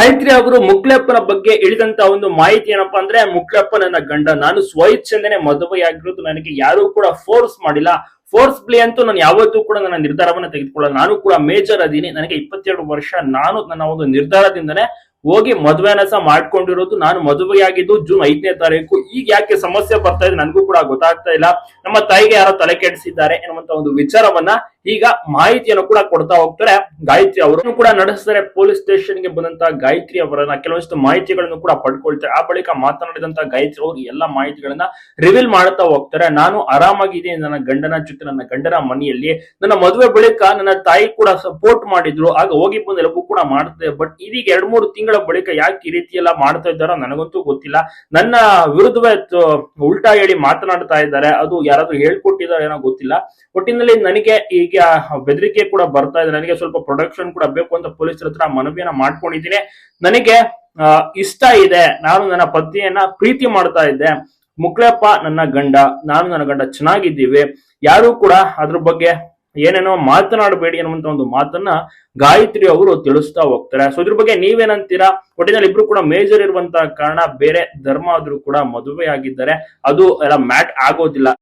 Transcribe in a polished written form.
ಗಾಯತ್ರಿ ಅವರು ಮುಕ್ಲೆಪ್ಪನ ಬಗ್ಗೆ ಹೇಳಿದಂತ ಒಂದು ಮಾಹಿತಿ ಏನಪ್ಪಾ ಅಂದ್ರೆ, ಮುಕ್ಲೆಪ್ಪ ನನ್ನ ಗಂಡ, ನಾನು ಸ್ವಇಚ್ಛೆಯಿಂದನೇ ಮದುವೆಯಾಗಿರೋದು, ನನಗೆ ಯಾರು ಕೂಡ ಫೋರ್ಸ್ ಮಾಡಿಲ್ಲ. ಫೋರ್ಸ್ಫುಲಿ ಅಂತೂ ನಾನು ಯಾವತ್ತೂ ಕೂಡ ನನ್ನ ನಿರ್ಧಾರವನ್ನ ತೆಗೆದುಕೊಳ್ಳಲ್ಲ. ನಾನು ಕೂಡ ಮೇಜರ್ ಅದೀನಿ, ನನಗೆ 22 ವರ್ಷ. ನಾನು ನನ್ನ ಒಂದು ನಿರ್ಧಾರದಿಂದನೇ ಹೋಗಿ ಮದುವೆನ ಸಹ ಮಾಡ್ಕೊಂಡಿರೋದು. ನಾನು ಮದುವೆಯಾಗಿದ್ದು ಜೂನ್ 5ನೇ ತಾರೀಕು. ಈಗ ಯಾಕೆ ಸಮಸ್ಯೆ ಬರ್ತಾ ಇದೆ ನನಗೂ ಕೂಡ ಗೊತ್ತಾಗ್ತಾ ಇಲ್ಲ. ನಮ್ಮ ತಾಯಿಗೆ ಯಾರೋ ತಲೆ ಕೆಡಿಸಿದ್ದಾರೆ ಎನ್ನುವಂತ ಒಂದು ವಿಚಾರವನ್ನ ಈಗ ಮಾಹಿತಿಯನ್ನು ಕೂಡ ಕೊಡ್ತಾ ಹೋಗ್ತಾರೆ ಗಾಯತ್ರಿ ಅವರು ಕೂಡ ನಡೆಸ್ತಾರೆ. ಪೊಲೀಸ್ ಸ್ಟೇಷನ್ ಗೆ ಬಂದಂತ ಗಾಯತ್ರಿ ಅವರನ್ನ ಕೆಲವಷ್ಟು ಮಾಹಿತಿಗಳನ್ನು ಕೂಡ ಪಡ್ಕೊಳ್ತಾರೆ. ಆ ಬಳಿಕ ಮಾತನಾಡಿದಂತ ಗಾಯತ್ರಿ ಅವರು ಎಲ್ಲ ಮಾಹಿತಿಗಳನ್ನ ರಿವೀಲ್ ಮಾಡ್ತಾ ಹೋಗ್ತಾರೆ. ನಾನು ಆರಾಮಾಗಿದ್ದೀನಿ ನನ್ನ ಗಂಡನ ಜೊತೆ, ನನ್ನ ಗಂಡನ ಮನೆಯಲ್ಲಿ. ನನ್ನ ಮದುವೆ ಬಳಿಕ ನನ್ನ ತಾಯಿ ಕೂಡ ಸಪೋರ್ಟ್ ಮಾಡಿದ್ರು, ಆಗ ಹೋಗಿ ಬಂದು ಎಲ್ಲವೂ ಕೂಡ ಮಾಡ್ತಾರೆ. ಬಟ್ ಇದೀಗ 2-3 ತಿಂಗಳ ಬಳಿಕ ಯಾಕೆ ಈ ರೀತಿ ಎಲ್ಲ ಮಾಡ್ತಾ ಇದ್ದಾರೋ ನನಗಂತೂ ಗೊತ್ತಿಲ್ಲ. ನನ್ನ ವಿರುದ್ಧವೇ ಉಲ್ಟಾ ಹೇಳಿ ಮಾತನಾಡ್ತಾ ಇದ್ದಾರೆ. ಅದು ಯಾರಾದ್ರೂ ಹೇಳ್ಕೊಟ್ಟಿದ್ದಾರೆ ಏನೋ ಗೊತ್ತಿಲ್ಲ. ಒಟ್ಟಿನಲ್ಲಿ ನನಗೆ ಈಗ ಬೆದರಿಕೆ ಕೂಡ ಬರ್ತಾ ಇದೆ. ನನಗೆ ಸ್ವಲ್ಪ ಪ್ರೊಡಕ್ಷನ್ ಕೂಡ ಬೇಕು ಅಂತ ಪೊಲೀಸರ ಹತ್ರ ಮನವಿಯನ್ನ ಮಾಡ್ಕೊಂಡಿದ್ದೀನಿ. ನನಗೆ ಇಷ್ಟ ಇದೆ, ನಾನು ನನ್ನ ಪತ್ನಿಯನ್ನ ಪ್ರೀತಿ ಮಾಡ್ತಾ ಇದ್ದೆ. ಮುಕ್ಲೆಪ್ಪ ನನ್ನ ಗಂಡ, ನಾನು ನನ್ನ ಗಂಡ ಚೆನ್ನಾಗಿದ್ದೀವಿ, ಯಾರು ಕೂಡ ಅದ್ರ ಬಗ್ಗೆ ಏನೇನೋ ಮಾತನಾಡಬೇಡಿ ಅನ್ನುವಂತ ಒಂದು ಮಾತನ್ನ ಗಾಯತ್ರಿ ಅವರು ತಿಳಿಸ್ತಾ ಹೋಗ್ತಾರೆ. ಸೊ ಇದ್ರ ಬಗ್ಗೆ ನೀವೇನಂತೀರಾ? ಒಟ್ಟಿನಲ್ಲಿ ಇಬ್ರು ಕೂಡ ಮೇಜರ್ ಇರುವಂತಹ ಕಾರಣ ಬೇರೆ ಧರ್ಮ ಆದ್ರೂ ಕೂಡ ಮದುವೆ ಆಗಿದ್ದಾರೆ, ಅದು ಎಲ್ಲ ಮ್ಯಾಟ್ ಆಗೋದಿಲ್ಲ.